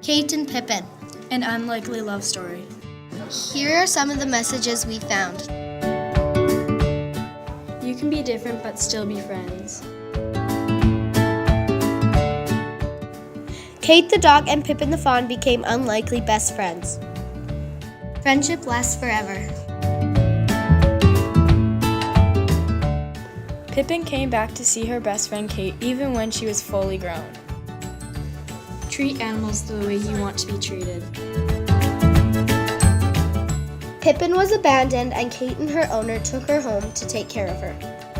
Kate and Pippin. An unlikely love story. Here are some of the messages we found. You can be different but still be friends. Kate the dog and Pippin the fawn became unlikely best friends. Friendship lasts forever. Pippin came back to see her best friend Kate even when she was fully grown. Treat animals the way you want to be treated. Pippin was abandoned and Kate and her owner took her home to take care of her.